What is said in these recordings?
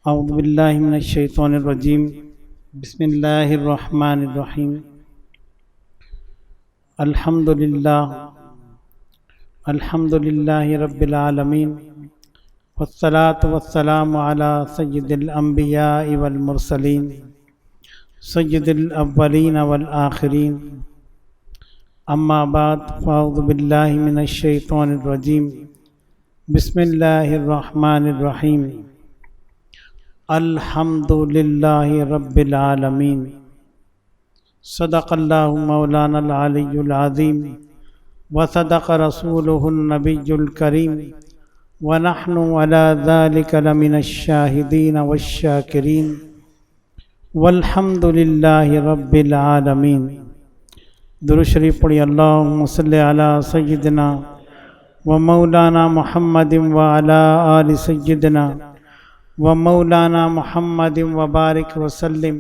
اعوذ باللہ من الشیطان الرجیم بسم اللہ الرحمن الرحیم الحمد للہ رب العالمین والصلاة والسلام علی سید الانبیاء والمرسلین سید الاولین والآخرین اما بعد فاعوذ باللہ من الشیطان الرجیم بسم اللہ الرحمن الرحیم الحمد للہ رب العالمین صدق اللہ مولانا العلی العظیم وصدق رسولہ النبی الکریم ونحن علی ذلک لمن الشاہدین والشاکرین والحمد للہ رب العالمین۔ درود شریف پڑھی۔ اللہم صلی علی سیدنا و مولانا محمد وعلی آل سیدنا و مولانا محمد وبارک وسلم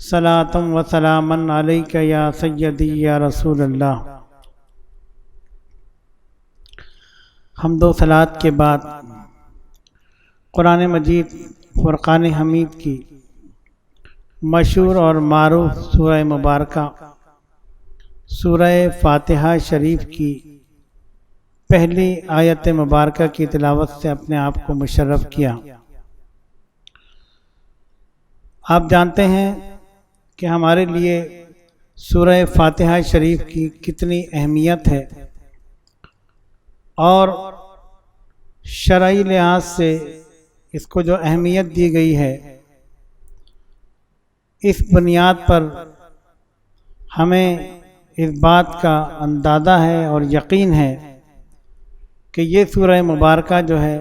صلاۃ و سلاما علیک یا سیدی یا رسول اللہ۔ حمد و صلوات کے بعد قرآن مجید فرقان حمید کی مشہور اور معروف سورہ مبارکہ سورہ فاتحہ شریف کی پہلی آیت مبارکہ کی تلاوت سے اپنے آپ کو مشرف کیا۔ آپ جانتے ہیں کہ ہمارے لیے سورہ فاتحہ شریف کی کتنی اہمیت ہے اور شرعی لحاظ سے اس کو جو اہمیت دی گئی ہے، اس بنیاد پر ہمیں اس بات کا اندازہ ہے اور یقین ہے کہ یہ سورہ مبارکہ جو ہے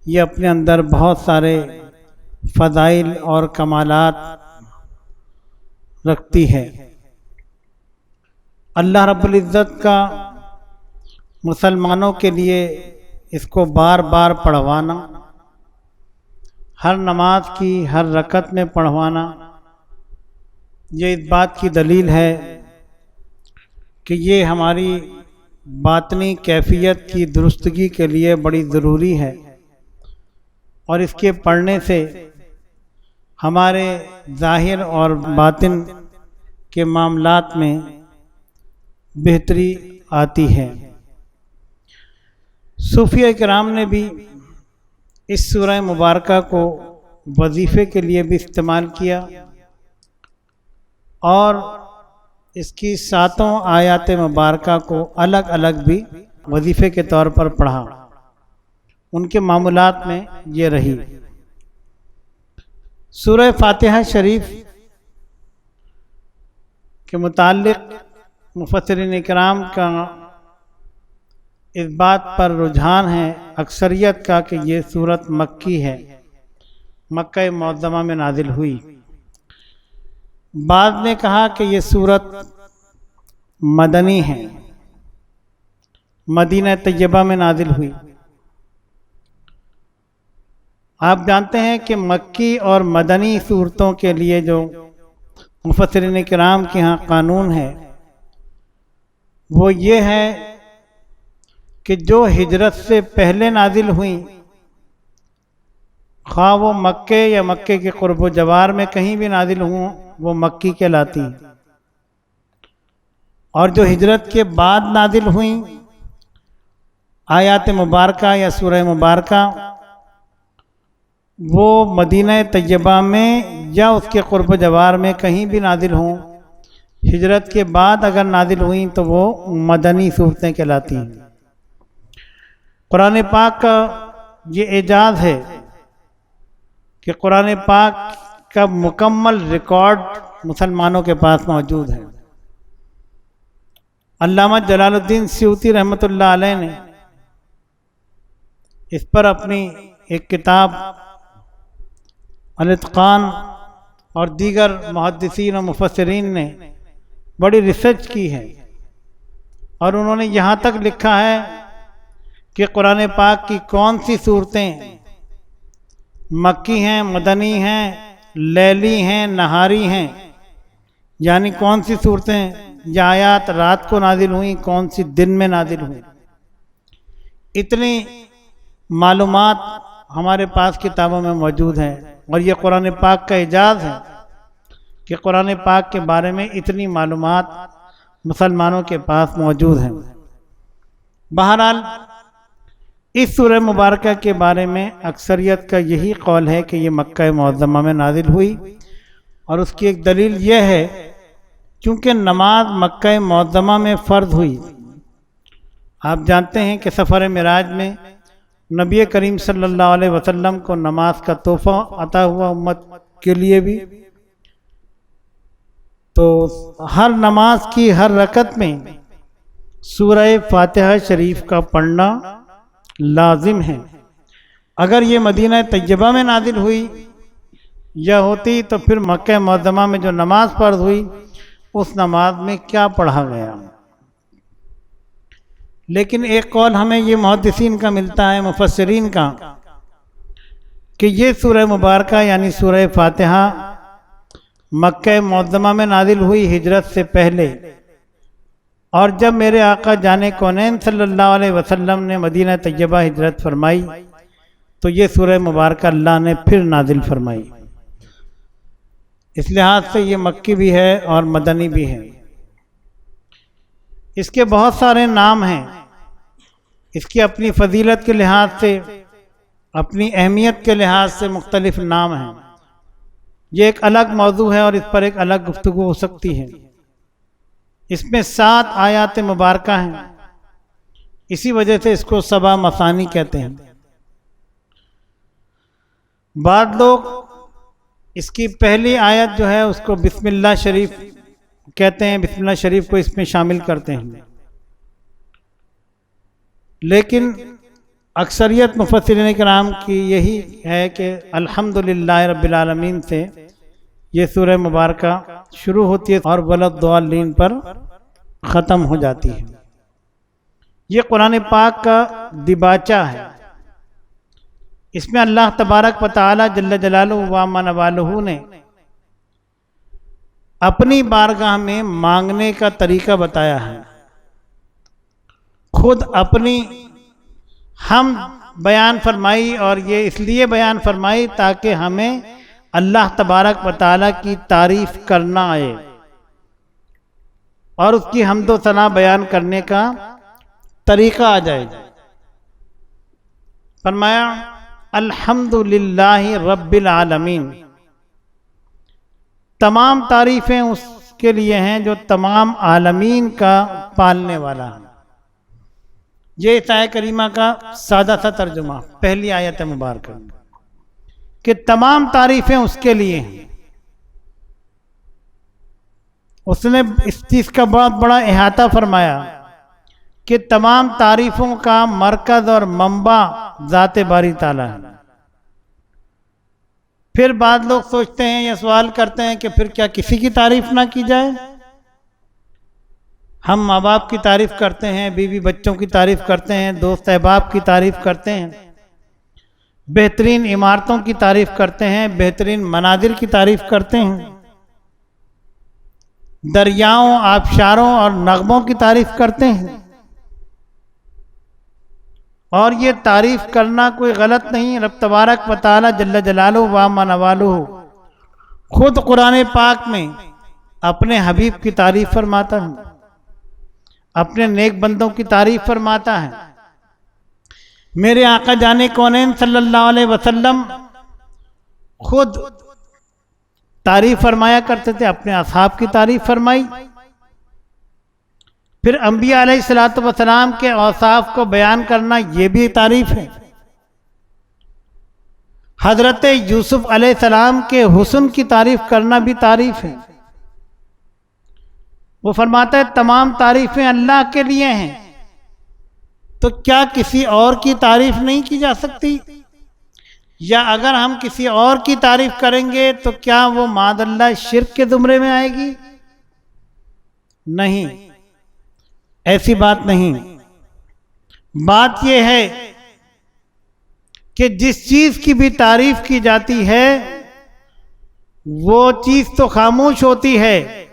یہ اپنے اندر بہت سارے فضائل اور کمالات رکھتی ہے۔ اللہ رب العزت کا مسلمانوں کے لیے اس کو بار بار پڑھوانا، ہر نماز کی ہر رکعت میں پڑھوانا، یہ اس بات کی دلیل ہے کہ یہ ہماری باطنی کیفیت کی درستگی کے لیے بڑی ضروری ہے، اور اس کے پڑھنے سے ہمارے ظاہر اور باطن کے معاملات میں بہتری آتی ہے۔ صوفیہ کرام نے بھی اس سورہ مبارکہ کو وظیفے کے لیے بھی استعمال کیا اور اس کی 7 آیات مبارکہ کو الگ الگ بھی وظیفے کے طور پر پڑھا۔ ان کے معمولات میں یہ رہی۔ سورہ فاتحہ شریف کے متعلق مفسرین کرام کا اس بات پر رجحان ہے اکثریت کا کہ یہ سورت مکی ہے، مکہ معظمہ میں نازل ہوئی۔ بعض نے کہا کہ یہ سورت مدنی ہے، مدینہ طیبہ میں نازل ہوئی۔ آپ جانتے ہیں کہ مکی اور مدنی صورتوں کے لیے جو مفسرین کرام کے ہاں قانون ہے وہ یہ ہے کہ جو ہجرت سے پہلے نازل ہوئیں، خواہ وہ مکے یا مکے کے قرب و جوار میں کہیں بھی نازل ہوں، وہ مکی کہلاتی ہیں، اور جو ہجرت کے بعد نازل ہوئیں آیات مبارکہ یا سورہ مبارکہ، وہ مدینہ طیبہ میں یا اس کے قرب و جوار میں کہیں بھی نازل ہوں، ہجرت کے بعد اگر نازل ہوئیں تو وہ مدنی صورتیں کہلاتی ہیں۔ قرآن پاک کا یہ اعجاز ہے کہ قرآن پاک کا مکمل ریکارڈ مسلمانوں کے پاس موجود ہے۔ علامہ جلال الدین سیوطی رحمۃ اللہ علیہ نے اس پر اپنی ایک کتاب الاتقان اور دیگر محدثین و مفسرین نے بڑی ریسرچ کی ہے، اور انہوں نے یہاں تک لکھا ہے کہ قرآن پاک کی کون سی صورتیں مکی ہیں، مدنی ہیں، لیلی ہیں، نہاری ہیں، یعنی کون سی صورتیں یا آیات رات کو نازل ہوئیں، کون سی دن میں نازل ہوئیں۔ اتنی معلومات ہمارے پاس کتابوں میں موجود ہیں، اور یہ قرآن پاک کا اعجاز ہے کہ قرآن پاک کے بارے میں اتنی معلومات مسلمانوں کے پاس موجود ہیں۔ بہرحال اس سورہ مبارکہ کے بارے میں اکثریت کا یہی قول ہے کہ یہ مکہ معظمہ میں نازل ہوئی، اور اس کی ایک دلیل یہ ہے کیونکہ نماز مکہ معظمہ میں فرض ہوئی۔ آپ جانتے ہیں کہ سفر معراج میں نبی کریم صلی اللہ علیہ وسلم کو نماز کا تحفہ عطا ہوا امت کے لیے بھی، تو ہر نماز کی ہر رکعت میں سورہ فاتحہ شریف کا پڑھنا لازم ہے۔ اگر یہ مدینہ طیبہ میں نازل ہوئی یا ہوتی تو پھر مکہ معظمہ میں جو نماز فرض ہوئی اس نماز میں کیا پڑھا گیا؟ لیکن ایک قول ہمیں یہ محدثین کا ملتا ہے، مفسرین کا، کہ یہ سورہ مبارکہ یعنی سورہ فاتحہ مکہ معظمہ میں نازل ہوئی ہجرت سے پہلے، اور جب میرے آقا جان کونین صلی اللہ علیہ وسلم نے مدینہ طیبہ ہجرت فرمائی تو یہ سورہ مبارکہ اللہ نے پھر نازل فرمائی۔ اس لحاظ سے یہ مکی بھی ہے اور مدنی بھی ہے۔ اس کے بہت سارے نام ہیں، اس کی اپنی فضیلت کے لحاظ سے، اپنی اہمیت کے لحاظ سے مختلف نام ہیں۔ یہ ایک الگ موضوع ہے اور اس پر ایک الگ گفتگو ہو سکتی ہے۔ اس میں 7 آیات مبارکہ ہیں، اسی وجہ سے اس کو 7 مثانی کہتے ہیں۔ بعض لوگ اس کی پہلی آیت جو ہے اس کو بسم اللہ شریف کہتے ہیں، بسم اللہ شریف کو اس میں شامل کرتے ہیں، لیکن اکثریت مفسرین کرام کی یہی ہے کہ الحمدللہ رب العالمین سے یہ سورہ مبارکہ شروع ہوتی ہے اور ولضالین پر ختم ہو جاتی ہے۔ یہ قرآن پاک کا دیباچہ ہے۔ اس میں اللہ تبارک و تعالی جل جلالہ و عما نوالہ نے اپنی بارگاہ میں مانگنے کا طریقہ بتایا ہے، خود اپنی ہم بیان فرمائی، اور یہ اس لیے بیان فرمائی تاکہ ہمیں اللہ تبارک و تعالی کی تعریف کرنا آئے اور اس کی حمد و ثنا بیان کرنے کا طریقہ آ جائے۔ فرمایا الحمدللہ رب العالمین، تمام تعریفیں اس کے لیے ہیں جو تمام عالمین کا پالنے والا ہے۔ یہ اس آیت کریمہ کا سادہ سا ترجمہ، پہلی آیت مبارکہ، کہ تمام تعریفیں اس کے لیے ہیں۔ اس نے اس چیز کا بہت بڑا احاطہ فرمایا کہ تمام تعریفوں کا مرکز اور منبع ذات باری تعالیٰ ہے۔ پھر بعض لوگ سوچتے ہیں یا سوال کرتے ہیں کہ پھر کیا کسی کی تعریف نہ کی جائے؟ ہم ماں باپ کی تعریف کرتے ہیں، بیوی بچوں کی تعریف کرتے ہیں، دوست احباب کی تعریف کرتے ہیں، بہترین عمارتوں کی تعریف کرتے ہیں، بہترین مناظر کی تعریف کرتے ہیں، دریاؤں، آبشاروں اور نغموں کی تعریف کرتے ہیں، اور یہ تعریف کرنا کوئی غلط نہیں۔ رب تبارک و تعالی جل جلالہ و عما نوالہ خود قرآن پاک میں اپنے حبیب کی تعریف فرماتا ہے، اپنے نیک بندوں کی تعریف فرماتا ہے۔ میرے آقا جان کونین صلی اللہ علیہ وسلم خود تعریف فرمایا کرتے تھے، اپنے اصحاب کی تعریف فرمائی۔ پھر انبیاء علیہ السلام کے اوصاف کو بیان کرنا یہ بھی تعریف ہے۔ حضرت یوسف علیہ السلام کے حسن کی تعریف کرنا بھی تعریف ہے۔ وہ فرماتا ہے تمام تعریفیں اللہ کے لیے ہیں، تو کیا کسی اور کی تعریف نہیں کی جا سکتی؟ یا اگر ہم کسی اور کی تعریف کریں گے تو کیا وہ معاذ اللہ شرک کے زمرے میں آئے گی؟ نہیں، ایسی بات نہیں۔ بات یہ ہے کہ جس چیز کی بھی تعریف کی جاتی ہے وہ چیز تو خاموش ہوتی ہے،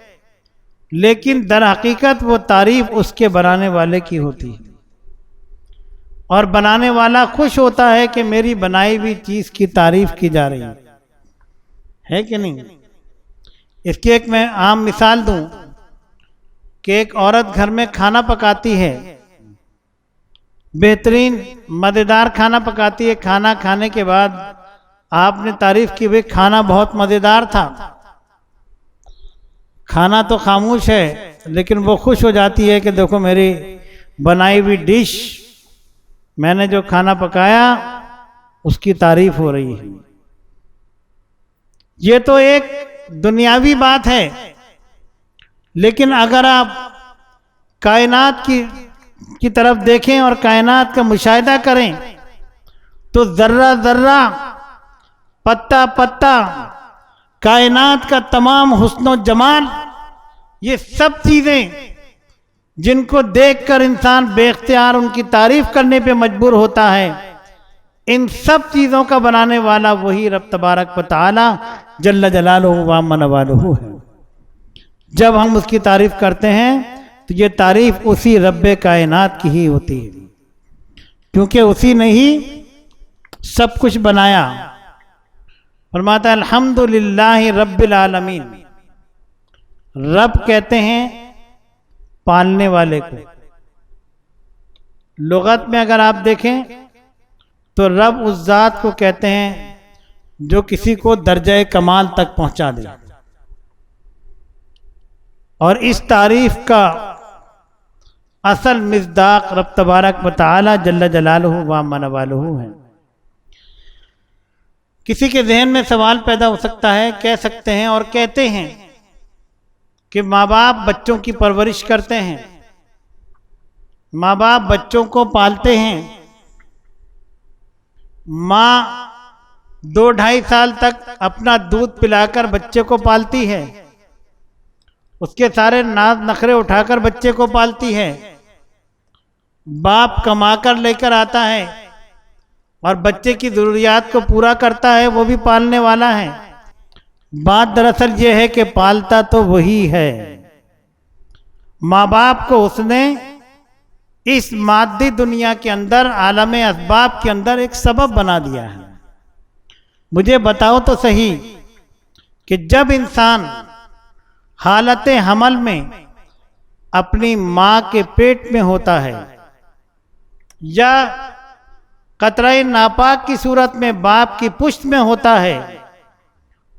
لیکن در حقیقت وہ تعریف اس کے بنانے والے کی ہوتی ہے۔ اور بنانے والا خوش ہوتا ہے کہ میری بنائی ہوئی چیز کی تعریف کی جا رہی ہے کہ نہیں؟ اس کی ایک میں عام مثال دوں کہ ایک عورت گھر میں کھانا پکاتی ہے، بہترین مزیدار کھانا پکاتی ہے، کھانا کھانے کے بعد آپ نے تعریف کی بھئی کھانا بہت مزیدار تھا، کھانا تو خاموش ہے لیکن وہ خوش ہو جاتی ہے کہ دیکھو میری بنائی ہوئی ڈش، میں نے جو کھانا پکایا اس کی تعریف ہو رہی ہے۔ یہ تو ایک دنیاوی بات ہے، لیکن اگر آپ کائنات کی طرف دیکھیں اور کائنات کا مشاہدہ کریں تو ذرہ ذرہ، پتا پتا، کائنات کا تمام حسن و جمال، یہ سب چیزیں جن کو دیکھ کر انسان بے اختیار ان کی تعریف کرنے پہ مجبور ہوتا ہے، ان سب چیزوں کا بنانے والا وہی رب تبارک و تعالی جل جلالہ و عم نوالہ ہے۔ جب ہم اس کی تعریف کرتے ہیں تو یہ تعریف اسی رب کائنات کی ہی ہوتی ہے، کیونکہ اسی نے ہی سب کچھ بنایا۔ فرماتا ہے الحمدللہ رب العالمین، رب کہتے ہیں پالنے والے کو۔ لغت میں اگر آپ دیکھیں تو رب اس ذات کو کہتے ہیں جو کسی کو درجہ کمال تک پہنچا دے، اور اس تعریف کا اصل مصداق رب تبارک و تعالی جل جلالہ و عم نوالہ ہے۔ کسی کے ذہن میں سوال پیدا ہو سکتا ہے، کہہ سکتے ہیں اور کہتے ہیں کہ ماں باپ بچوں کی پرورش کرتے ہیں، ماں باپ بچوں کو پالتے ہیں، ماں 2-2.5 سال تک اپنا دودھ پلا کر بچے کو پالتی ہے، اس کے سارے ناز نخرے اٹھا کر بچے کو پالتی ہے، باپ کما کر لے کر آتا ہے اور بچے کی ضروریات کو پورا کرتا ہے، وہ بھی پالنے والا ہے۔ بات دراصل یہ ہے کہ پالتا تو وہی ہے، ماں باپ کو اس نے اس مادی دنیا کے اندر، عالم اسباب کے اندر ایک سبب بنا دیا ہے۔ مجھے بتاؤ تو صحیح کہ جب انسان حالت حمل میں اپنی ماں کے پیٹ میں ہوتا ہے یا قطرہ ناپاک کی صورت میں باپ کی پشت میں ہوتا ہے،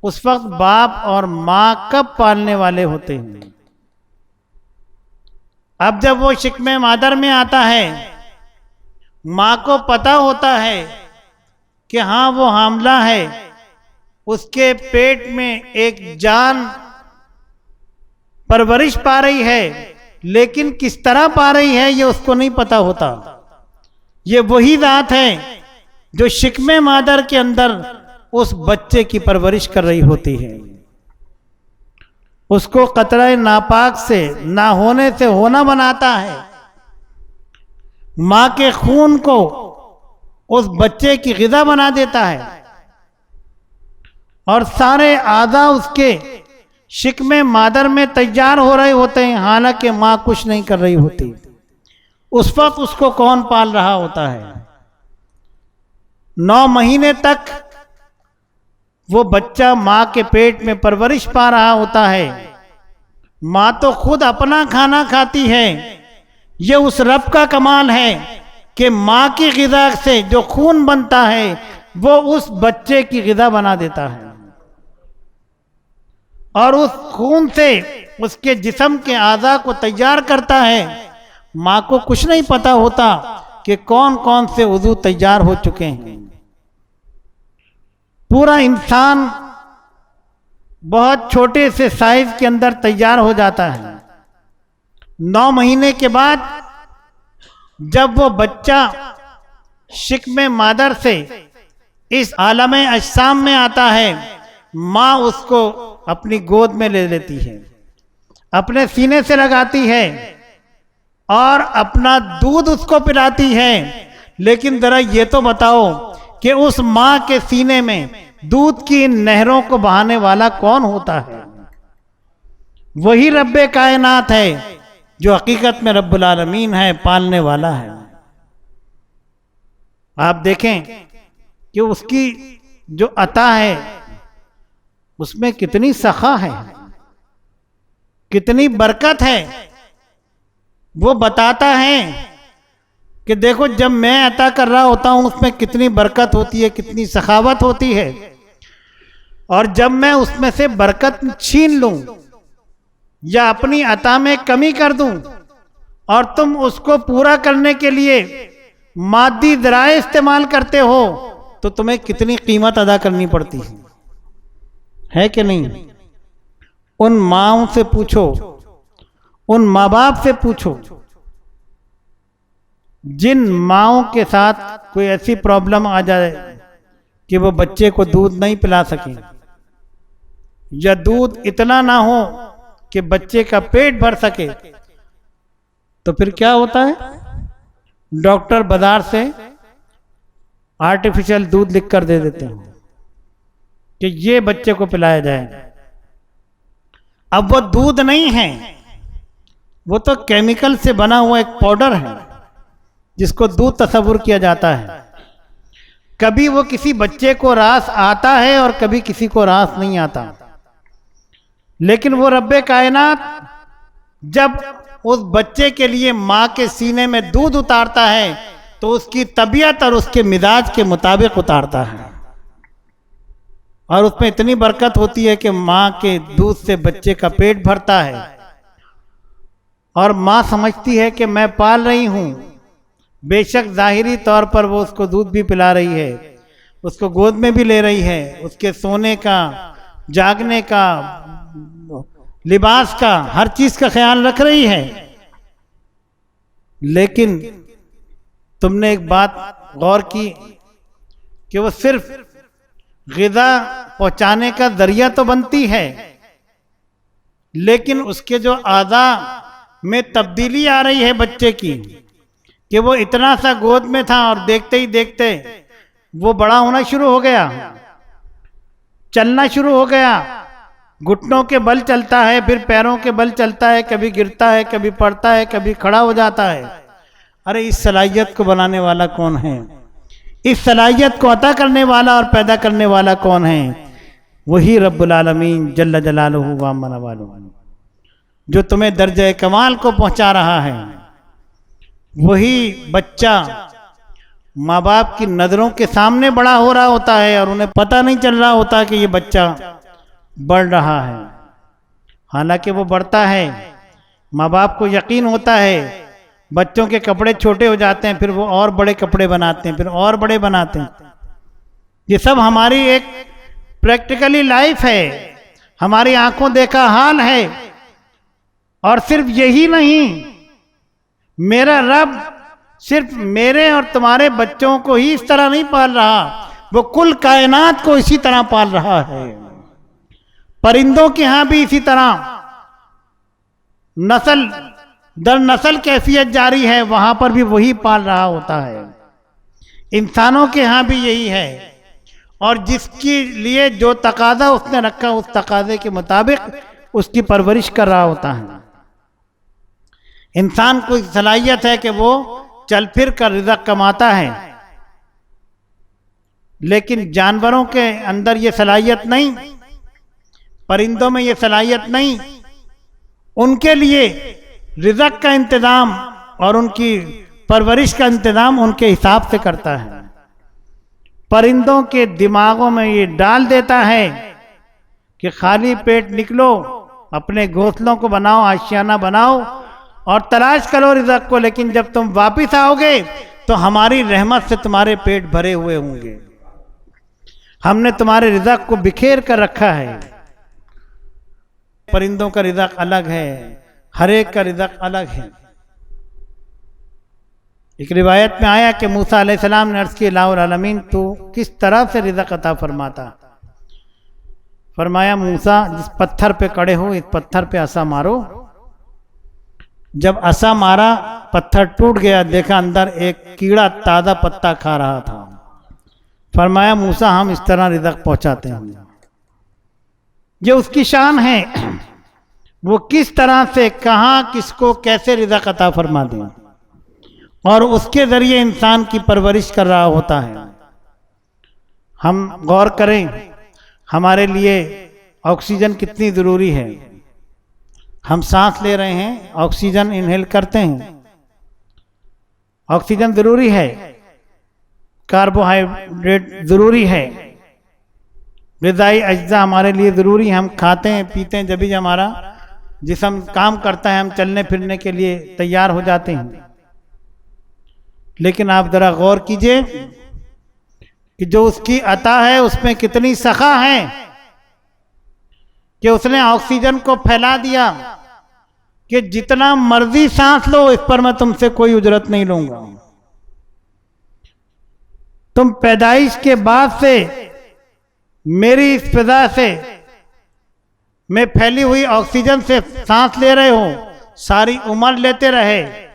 اس وقت باپ اور ماں کب پالنے والے ہوتے ہیں؟ اب جب وہ شکم مادر میں آتا ہے، ماں کو پتہ ہوتا ہے کہ ہاں وہ حاملہ ہے، اس کے پیٹ میں ایک جان پرورش پا رہی ہے، لیکن کس طرح پا رہی ہے یہ اس کو نہیں پتہ ہوتا۔ یہ وہی ذات ہے جو شکم مادر کے اندر اس بچے کی پرورش کر رہی ہوتی ہے، اس کو قطرہ ناپاک سے، نہ ہونے سے ہونا بناتا ہے، ماں کے خون کو اس بچے کی غذا بنا دیتا ہے، اور سارے اعضاء اس کے شکم مادر میں تیار ہو رہے ہوتے ہیں، حالانکہ ماں کچھ نہیں کر رہی ہوتی۔ اس وقت اس کو کون پال رہا ہوتا ہے؟ 9 مہینے تک وہ بچہ ماں کے پیٹ میں پرورش پا رہا ہوتا ہے، ماں تو خود اپنا کھانا کھاتی ہے۔ یہ اس رب کا کمال ہے کہ ماں کی غذا سے جو خون بنتا ہے وہ اس بچے کی غذا بنا دیتا ہے، اور اس خون سے اس کے جسم کے اعضاء کو تیار کرتا ہے۔ ماں کو کچھ نہیں پتا ہوتا کہ کون کون سے عضو تیار ہو چکے ہیں۔ پورا انسان بہت چھوٹے سے سائز کے اندر تیار ہو جاتا ہے۔ 9 مہینے کے بعد جب وہ بچہ شکم مادر سے اس عالم اجسام میں آتا ہے، ماں اس کو اپنی گود میں لے لیتی ہے، اپنے سینے سے لگاتی ہے اور اپنا دودھ اس کو پلاتی ہے۔ لیکن ذرا یہ تو بتاؤ کہ اس ماں کے سینے میں دودھ کی نہروں کو بہانے والا کون ہوتا ہے؟ وہی رب کائنات ہے جو حقیقت میں رب العالمین ہے، پالنے والا ہے۔ آپ دیکھیں کہ اس کی جو عطا ہے اس میں کتنی سخا ہے، کتنی برکت ہے۔ وہ بتاتا ہے کہ دیکھو جب میں عطا کر رہا ہوتا ہوں اس میں کتنی برکت ہوتی ہے، کتنی سخاوت ہوتی ہے، اور جب میں اس میں سے برکت چھین لوں یا اپنی عطا میں کمی کر دوں اور تم اس کو پورا کرنے کے لیے مادی ذرائع استعمال کرتے ہو تو تمہیں کتنی قیمت ادا کرنی پڑتی ہے کہ نہیں؟ ان ماؤں سے پوچھو، ان ماں باپ سے پوچھو جن ماؤں کے ساتھ کوئی ایسی پرابلم آ جائے کہ وہ بچے کو دودھ نہیں پلا سکیں، یا دودھ اتنا نہ ہو کہ بچے کا پیٹ بھر سکے، تو پھر کیا ہوتا ہے؟ ڈاکٹر بازار سے آرٹیفیشل دودھ لکھ کر دے دیتے ہیں کہ یہ بچے کو پلایا جائے۔ اب وہ دودھ نہیں ہے، وہ تو کیمیکل سے بنا ہوا ایک پاؤڈر ہے جس کو دودھ تصور کیا جاتا ہے۔ کبھی وہ کسی بچے کو راس آتا ہے اور کبھی کسی کو راس نہیں آتا، لیکن وہ رب کائنات جب اس بچے کے لیے ماں کے سینے میں دودھ اتارتا ہے تو اس کی طبیعت اور اس کے مزاج کے مطابق اتارتا ہے، اور اس میں اتنی برکت ہوتی ہے کہ ماں کے دودھ سے بچے کا پیٹ بھرتا ہے، اور ماں سمجھتی ہے کہ میں پال رہی ہوں۔ بے شک ظاہری طور پر وہ اس کو دودھ بھی پلا رہی ہے، اس کو گود میں بھی لے رہی ہے، اس کے سونے کا، جاگنے کا، لباس کا، ہر چیز کا خیال رکھ رہی ہے۔ لیکن تم نے ایک بات غور کی کہ وہ صرف غذا پہنچانے کا ذریعہ تو بنتی ہے، لیکن اس کے جو اعضاء میں تبدیلی آ رہی ہے بچے کی، کہ وہ اتنا سا گود میں تھا اور دیکھتے ہی دیکھتے وہ بڑا ہونا شروع ہو گیا، چلنا شروع ہو گیا، گھٹنوں کے بل چلتا ہے، پھر پیروں کے بل چلتا ہے، کبھی گرتا ہے، کبھی پڑتا ہے، کبھی کھڑا ہو جاتا ہے۔ ارے اس صلاحیت کو بنانے والا کون ہے؟ اس صلاحیت کو عطا کرنے والا اور پیدا کرنے والا کون ہے؟ وہی رب العالمین جل جلالہ و عم نوالہ، جو تمہیں درجہ کمال کو پہنچا رہا ہے۔ وہی بچہ ماں باپ کی نظروں کے سامنے بڑا ہو رہا ہوتا ہے اور انہیں پتہ نہیں چل رہا ہوتا کہ یہ بچہ بڑھ رہا ہے، حالانکہ وہ بڑھتا ہے۔ ماں باپ کو یقین ہوتا ہے، بچوں کے کپڑے چھوٹے ہو جاتے ہیں، پھر وہ اور بڑے کپڑے بناتے ہیں، پھر اور بڑے بناتے ہیں۔ یہ سب ہماری ایک پریکٹیکلی لائف ہے، ہماری آنکھوں دیکھا حال ہے۔ اور صرف یہی نہیں، میرا رب صرف میرے اور تمہارے بچوں کو ہی اس طرح نہیں پال رہا، وہ کل کائنات کو اسی طرح پال رہا ہے۔ پرندوں کے ہاں بھی اسی طرح نسل در نسل کیفیت جاری ہے، وہاں پر بھی وہی پال رہا ہوتا ہے۔ انسانوں کے ہاں بھی یہی ہے، اور جس کے لیے جو تقاضا اس نے رکھا اس تقاضے کے مطابق اس کی پرورش کر رہا ہوتا ہے۔ انسان کو صلاحیت ہے کہ وہ چل پھر کر رزق کماتا ہے، لیکن جانوروں کے اندر یہ صلاحیت نہیں، پرندوں میں یہ صلاحیت نہیں۔ ان کے لیے رزق کا انتظام اور ان کی پرورش کا انتظام ان کے حساب سے کرتا ہے۔ پرندوں کے دماغوں میں یہ ڈال دیتا ہے کہ خالی پیٹ نکلو، اپنے گھونسلوں کو بناؤ، آشیانہ بناؤ اور تلاش کرو رزق کو، لیکن جب تم واپس آؤ گے تو ہماری رحمت سے تمہارے پیٹ بھرے ہوئے ہوں گے۔ ہم نے تمہارے رزق کو بکھیر کر رکھا ہے۔ پرندوں کا رزق الگ ہے، ہر ایک کا رزق الگ ہے۔ ایک روایت میں آیا کہ موسیٰ علیہ السلام نے عرض کی، الہ العالمین تو کس طرح سے رزق عطا فرماتا؟ فرمایا، موسیٰ جس پتھر پہ کڑے ہو اس پتھر پہ عصا مارو۔ جب عصا مارا پتھر ٹوٹ گیا، دیکھا اندر ایک کیڑا تازہ پتا کھا رہا تھا۔ فرمایا، موسیٰ ہم اس طرح رزق پہنچاتے ہیں۔ یہ اس کی شان ہے، وہ کس طرح سے کہاں کس کو کیسے رزق عطا فرما دیں۔ اور اس کے ذریعے انسان کی پرورش کر رہا ہوتا ہے۔ ہم غور کریں ہمارے لیے آکسیجن کتنی ضروری ہے۔ ہم سانس لے رہے ہیں، آکسیجن انہیل کرتے ہیں، آکسیجن ضروری ہے، کاربوہائیڈریٹ ضروری ہے، غذائی اجزاء ہمارے لیے ضروری ہیں، ہم کھاتے ہیں پیتے ہیں جبھی ہمارا جسم کام کرتا ہے، ہم چلنے پھرنے کے لیے تیار ہو جاتے ہیں۔ لیکن آپ ذرا غور کیجئے کہ جو اس کی عطا ہے اس میں کتنی سخا ہے کہ اس نے آکسیجن کو پھیلا دیا کہ جتنا مرضی سانس لو، اس پر میں تم سے کوئی اجرت نہیں لوں گا۔ تم پیدائش کے بعد سے میری اس فضا سے میں پھیلی ہوئی آکسیجن سے سانس لے رہے ہو، ساری عمر لیتے رہے،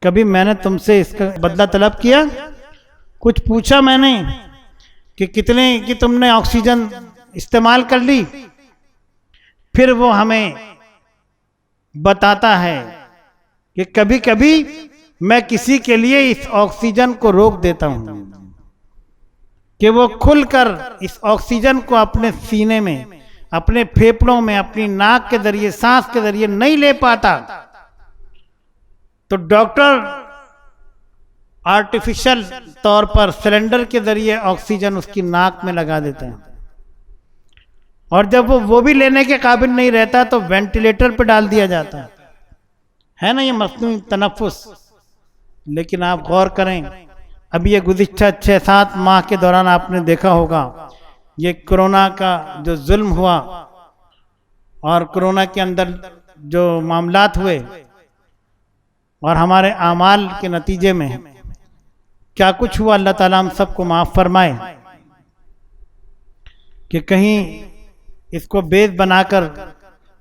کبھی میں نے تم سے اس کا بدلہ طلب کیا؟ کچھ پوچھا میں نے کہ کتنے کی تم نے آکسیجن استعمال کر لی؟ پھر وہ ہمیں بتاتا ہے کہ کبھی کبھی میں کسی کے لیے اس آکسیجن کو روک دیتا ہوں کہ وہ کھل کر اس آکسیجن کو اپنے سینے میں، اپنے پھیپڑوں میں، اپنی ناک کے ذریعے، سانس کے ذریعے نہیں لے پاتا، تو ڈاکٹر آرٹیفیشل طور پر سلنڈر کے ذریعے آکسیجن اس کی ناک میں لگا دیتے ہیں، اور جب وہ بھی لینے کے قابل نہیں رہتا تو وینٹیلیٹر پہ ڈال دیا جاتا ہے نا، یہ مصنوعی تنفس۔ لیکن آپ غور کریں، اب یہ گزشتہ 6-7 ماہ کے دوران آپ نے دیکھا ہوگا یہ کرونا کا جو ظلم ہوا اور کرونا کے اندر جو معاملات ہوئے اور ہمارے اعمال کے نتیجے میں کیا کچھ ہوا، اللہ تعالیٰ ہم سب کو معاف فرمائے، کہ کہیں اس کو بیس بنا کر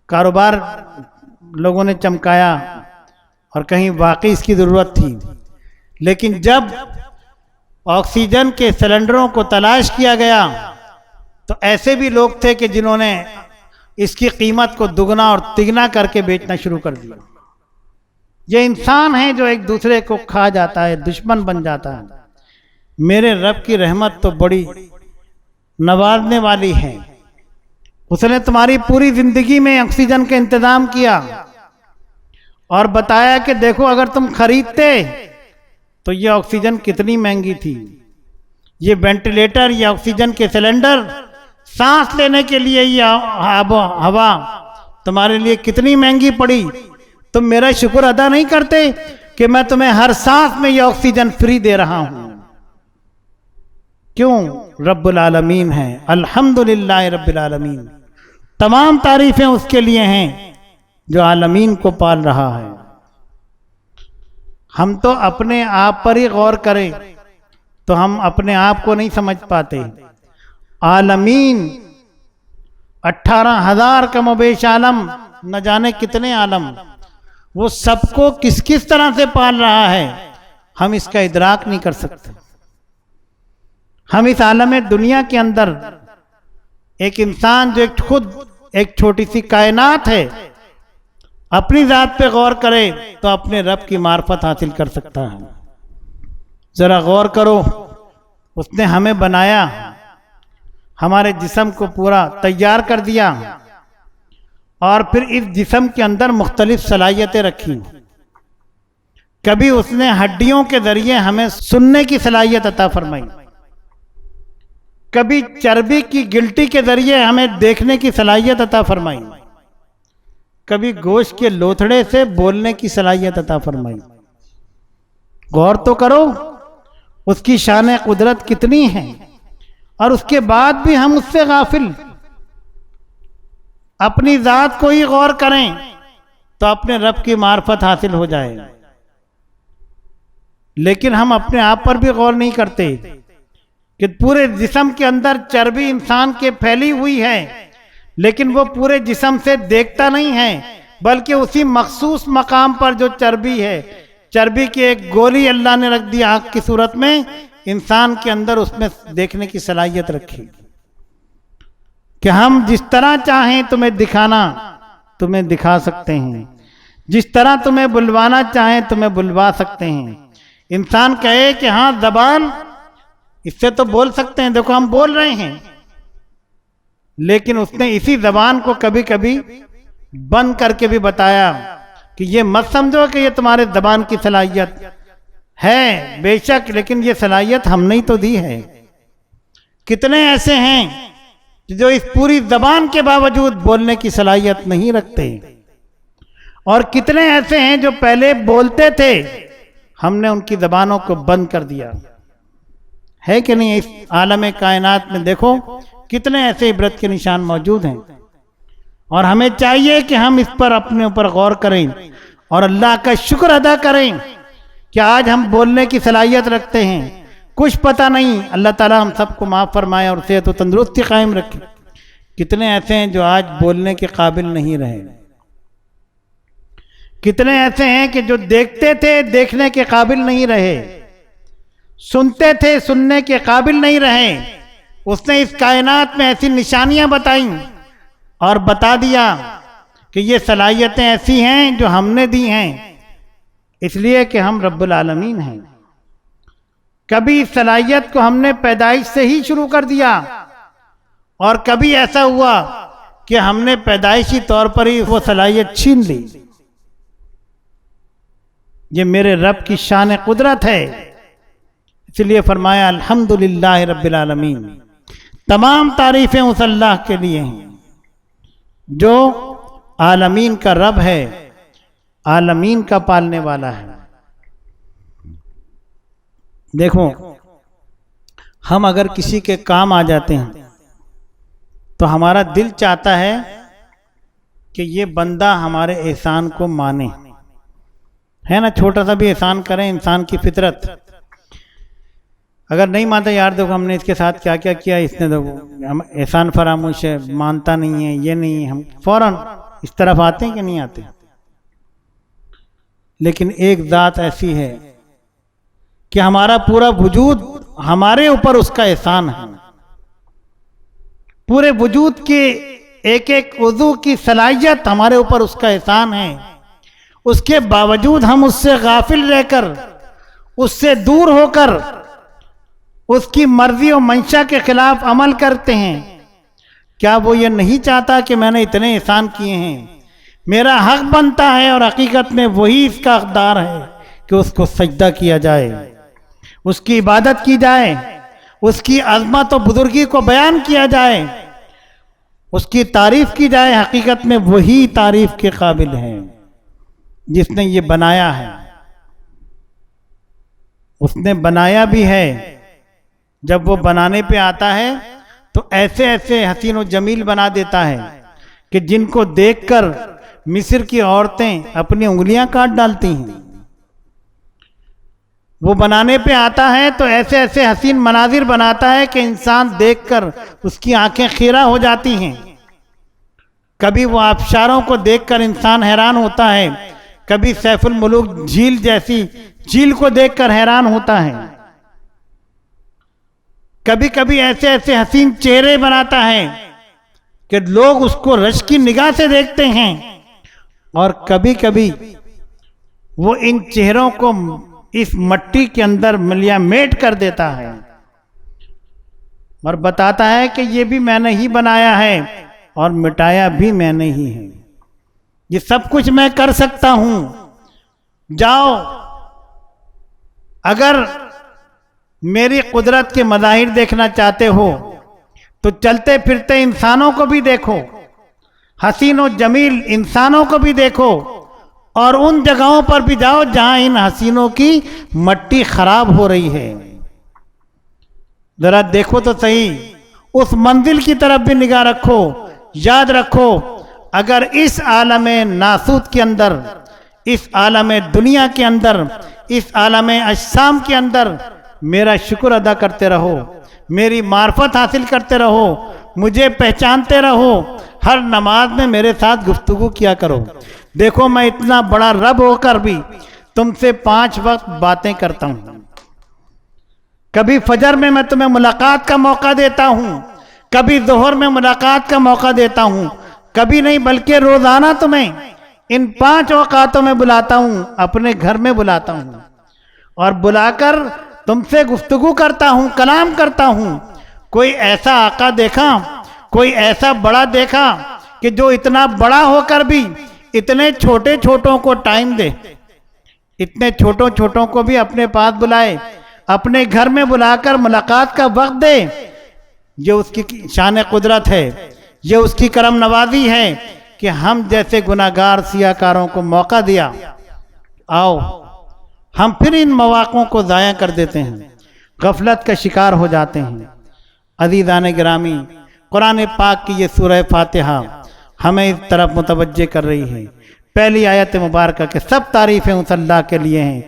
کاروبار لوگوں نے چمکایا اور کہیں واقعی اس کی ضرورت تھی۔ لیکن جب آکسیجن کے سلنڈروں کو تلاش کیا گیا تو ایسے بھی لوگ تھے کہ جنہوں نے اس کی قیمت کو دگنا اور تگنا کر کے بیچنا شروع کر دیا۔ یہ انسان ہے جو ایک دوسرے کو کھا جاتا ہے، دشمن بن جاتا ہے۔ میرے رب کی رحمت تو بڑی نوازنے والی ہے، اس نے تمہاری پوری زندگی میں آکسیجن کا انتظام کیا اور بتایا کہ دیکھو اگر تم خریدتے تو یہ آکسیجن کتنی مہنگی تھی، یہ وینٹیلیٹر، یہ آکسیجن کے سلنڈر، سانس لینے کے لیے یہ ہوا تمہارے لیے کتنی مہنگی پڑی، تم میرا شکر ادا نہیں کرتے کہ میں تمہیں ہر سانس میں یہ آکسیجن فری دے رہا ہوں۔ کیوں؟ رب العالمین ہے، الحمدللہ رب العالمین، تمام تعریفیں اس کے لیے ہیں جو عالمین کو پال رہا ہے۔ ہم تو اپنے آپ پر ہی غور کریں تو ہم اپنے آپ کو نہیں سمجھ پاتے۔ عالمین 18,000 کم و بیش عالم، نہ جانے کتنے عالم، وہ سب کو کس کس طرح سے پال رہا ہے ہم اس کا ادراک نہیں کر سکتے۔ ہم اس عالم دنیا کے اندر ایک انسان جو خود ایک چھوٹی سی کائنات ہے، اپنی ذات پہ غور کرے تو اپنے رب کی معرفت حاصل کر سکتا ہے۔ ذرا غور کرو، اس نے ہمیں بنایا، ہمارے جسم کو پورا تیار کر دیا اور پھر اس جسم کے اندر مختلف صلاحیتیں رکھی۔ کبھی اس نے ہڈیوں کے ذریعے ہمیں سننے کی صلاحیت عطا فرمائی، کبھی چربی کی گلٹی کے ذریعے ہمیں دیکھنے کی صلاحیت عطا فرمائی، کبھی گوشت کے لوتھڑے سے بولنے کی صلاحیت عطا فرمائی۔ غور تو کرو اس کی شان قدرت کتنی ہے، اور اس کے بعد بھی ہم اس سے غافل۔ اپنی ذات کو ہی غور کریں تو اپنے رب کی معرفت حاصل ہو جائے، لیکن ہم اپنے آپ پر بھی غور نہیں کرتے کہ پورے جسم کے اندر چربی انسان کے پھیلی ہوئی ہے، لیکن وہ پورے جسم سے دیکھتا نہیں ہے، بلکہ اسی مخصوص مقام پر جو چربی ہے، چربی کی ایک گولی اللہ نے رکھ دی آنکھ کی صورت میں، انسان کے اندر اس میں دیکھنے کی صلاحیت رکھی کہ ہم جس طرح چاہیں تمہیں دکھانا تمہیں دکھا سکتے ہیں، جس طرح تمہیں بلوانا چاہیں تمہیں بلوا سکتے ہیں، انسان کہے کہ ہاں زبان اس سے تو بول سکتے ہیں، دیکھو ہم بول رہے ہیں، لیکن اس نے اسی زبان کو کبھی کبھی بند کر کے بھی بتایا کہ یہ مت سمجھو کہ یہ تمہارے زبان کی صلاحیت ہے، بے شک، لیکن یہ صلاحیت ہم نے تو دی ہے۔ کتنے ایسے ہیں جو اس پوری زبان کے باوجود بولنے کی صلاحیت نہیں رکھتے، اور کتنے ایسے ہیں جو پہلے بولتے تھے، ہم نے ان کی زبانوں کو بند کر دیا ہے کہ نہیں؟ اس عالم کائنات میں دیکھو کتنے ایسے عبرت کے نشان موجود ہیں، اور ہمیں چاہیے کہ ہم اس پر اپنے اوپر غور کریں اور اللہ کا شکر ادا کریں کہ آج ہم بولنے کی صلاحیت رکھتے ہیں۔ کچھ پتہ نہیں، اللہ تعالیٰ ہم سب کو معاف فرمائے اور صحت و تندرستی قائم رکھے۔ کتنے ایسے ہیں جو آج بولنے کے قابل نہیں رہے، کتنے ایسے ہیں کہ جو دیکھتے تھے دیکھنے کے قابل نہیں رہے، سنتے تھے سننے کے قابل نہیں رہے۔ اس نے اس کائنات میں ایسی نشانیاں بتائیں اور بتا دیا کہ یہ صلاحیتیں ایسی ہیں جو ہم نے دی ہیں، اس لیے کہ ہم رب العالمین ہیں۔ کبھی اس صلاحیت کو ہم نے پیدائش سے ہی شروع کر دیا، اور کبھی ایسا ہوا کہ ہم نے پیدائشی طور پر ہی وہ صلاحیت چھین لی۔ یہ میرے رب کی شان قدرت ہے، اس لیے فرمایا الحمدللہ رب العالمین، تمام تعریفیں اس اللہ کے لیے ہیں جو عالمین کا رب ہے، عالمین کا پالنے والا ہے۔ دیکھو ہم اگر کسی کے کام آ جاتے ہیں تو ہمارا دل چاہتا ہے کہ یہ بندہ ہمارے احسان کو مانے، ہے نا؟ چھوٹا سا بھی احسان کریں، انسان کی فطرت۔ اگر نہیں مانتا، یار دیکھو ہم نے اس کے ساتھ کیا کیا کیا، اس نے دیکھو ہم احسان فراموش ہے، مانتا نہیں ہے، یہ نہیں ہے، ہم فوراً اس طرف آتے ہیں کہ نہیں آتے؟ لیکن ایک ذات ایسی ہے کہ ہمارا پورا وجود ہمارے اوپر اس کا احسان ہے، پورے وجود کے ایک ایک عضو کی صلاحیت ہمارے اوپر اس کا احسان ہے، اس کے باوجود ہم اس سے غافل رہ کر، اس سے دور ہو کر اس کی مرضی و منشا کے خلاف عمل کرتے ہیں۔ کیا وہ یہ نہیں چاہتا کہ میں نے اتنے احسان کیے ہیں، میرا حق بنتا ہے، اور حقیقت میں وہی اس کا حقدار ہے کہ اس کو سجدہ کیا جائے، اس کی عبادت کی جائے، اس کی عظمت و بزرگی کو بیان کیا جائے، اس کی تعریف کی جائے۔ حقیقت میں وہی تعریف کے قابل ہے جس نے یہ بنایا ہے، اس نے بنایا بھی ہے۔ جب وہ بنانے پہ آتا ہے تو ایسے ایسے حسین و جمیل بنا دیتا ہے کہ جن کو دیکھ کر مصر کی عورتیں اپنی انگلیاں کاٹ ڈالتی ہیں۔ وہ بنانے پہ آتا ہے تو ایسے ایسے حسین مناظر بناتا ہے کہ انسان دیکھ کر اس کی آنکھیں خیرہ ہو جاتی ہیں۔ کبھی وہ آبشاروں کو دیکھ کر انسان حیران ہوتا ہے، کبھی سیف الملوک جھیل جیسی جھیل کو دیکھ کر حیران ہوتا ہے، کبھی کبھی ایسے ایسے حسین چہرے بناتا ہے کہ لوگ اس کو رشک کی نگاہ سے دیکھتے ہیں، اور کبھی کبھی وہ ان چہروں کو اس مٹی کے اندر ملیا میٹ کر دیتا ہے اور بتاتا ہے کہ یہ بھی میں نے ہی بنایا ہے اور مٹایا بھی میں نے ہی ہے، یہ سب کچھ میں کر سکتا ہوں۔ جاؤ، اگر میری قدرت کے مظاہر دیکھنا چاہتے ہو تو چلتے پھرتے انسانوں کو بھی دیکھو، حسین و جمیل انسانوں کو بھی دیکھو، اور ان جگہوں پر بھی جاؤ جہاں ان حسینوں کی مٹی خراب ہو رہی ہے، ذرا دیکھو تو صحیح، اس منزل کی طرف بھی نگاہ رکھو۔ یاد رکھو، اگر اس عالم ناسوت کے اندر، اس عالم دنیا کے اندر، اس عالم اجسام کے اندر میرا شکر ادا کرتے رہو، میری معرفت حاصل کرتے رہو، مجھے پہچانتے رہو، ہر نماز میں میرے ساتھ گفتگو کیا کرو۔ دیکھو میں اتنا بڑا رب ہو کر بھی تم سے 5 وقت باتیں کرتا ہوں، کبھی فجر میں میں تمہیں ملاقات کا موقع دیتا ہوں، کبھی ظہر میں ملاقات کا موقع دیتا ہوں، کبھی نہیں بلکہ روزانہ تمہیں ان 5 اوقاتوں میں بلاتا ہوں، اپنے گھر میں بلاتا ہوں، اور بلا کر تم سے گفتگو کرتا ہوں، کلام کرتا ہوں۔ کوئی ایسا آقا دیکھا، کوئی ایسا بڑا دیکھا کہ جو اتنا بڑا ہو کر بھی اتنے چھوٹے چھوٹوں کو ٹائم دے، اتنے چھوٹوں چھوٹوں کو بھی اپنے پاس بلائے، اپنے گھر میں بلا کر ملاقات کا وقت دے؟ یہ اس کی شان قدرت ہے، یہ اس کی کرم نوازی ہے کہ ہم جیسے گناہگار سیاہ کاروں کو موقع دیا۔ آؤ ہم پھر ان مواقعوں کو ضائع کر دیتے ہیں، غفلت کا شکار ہو جاتے ہیں۔ عزیزان گرامی، قرآن پاک کی یہ سورہ فاتحہ ہمیں اس طرف متوجہ کر رہی ہے۔ پہلی آیت مبارکہ کہ سب تعریفیں اس اللہ کے لیے ہیں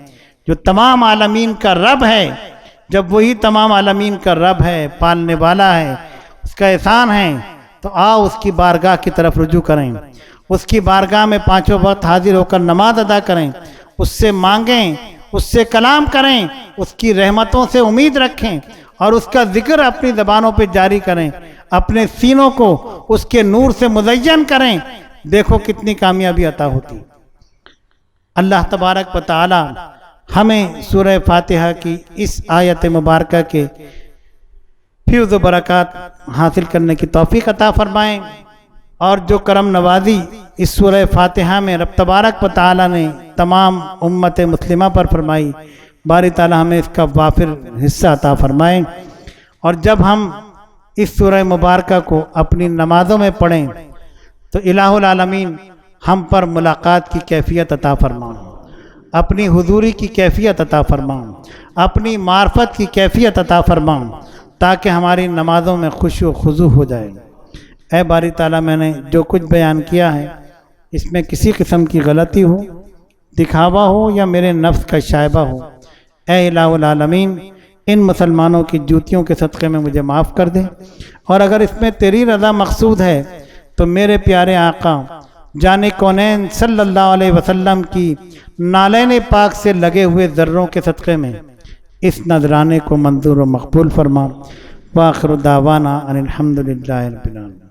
جو تمام عالمین کا رب ہے۔ جب وہی تمام عالمین کا رب ہے، پالنے والا ہے، اس کا احسان ہے، تو آؤ اس کی بارگاہ کی طرف رجوع کریں، اس کی بارگاہ میں پانچوں وقت حاضر ہو کر نماز ادا کریں، اس سے مانگیں، اس سے کلام کریں، اس کی رحمتوں سے امید رکھیں اور اس کا ذکر اپنی زبانوں پہ جاری کریں، اپنے سینوں کو اس کے نور سے مزین کریں۔ دیکھو کتنی کامیابی عطا ہوتی۔ اللہ تبارک و تعالی ہمیں سورہ فاتحہ کی اس آیت مبارکہ کے فیض و برکات حاصل کرنے کی توفیق عطا فرمائیں، اور جو کرم نوازی اس سورہ فاتحہ میں رب تبارک و تعالی نے تمام امت مسلمہ پر فرمائی، باری تعالی ہمیں اس کا وافر حصہ عطا فرمائیں۔ اور جب ہم اس سورہ مبارکہ کو اپنی نمازوں میں پڑھیں تو الہ العالمین ہم پر ملاقات کی کیفیت عطا فرمائیں، اپنی حضوری کی کیفیت عطا فرمائیں، اپنی معرفت کی کیفیت عطا فرمائیں، تاکہ ہماری نمازوں میں خشوع و خضوع ہو جائے۔ اے باری تعالیٰ، میں نے جو کچھ بیان کیا ہے اس میں کسی قسم کی غلطی ہو، دکھاوا ہو یا میرے نفس کا شائبہ ہو، اے الہ العالمین ان مسلمانوں کی جوتیوں کے صدقے میں مجھے معاف کر دے، اور اگر اس میں تیری رضا مقصود ہے تو میرے پیارے آقا جان کونین صلی اللہ علیہ وسلم کی نالین پاک سے لگے ہوئے ذروں کے صدقے میں اس نذرانے کو منظور و مقبول فرما۔ وآخر دعوانا ان الحمدللہ رب العالمین۔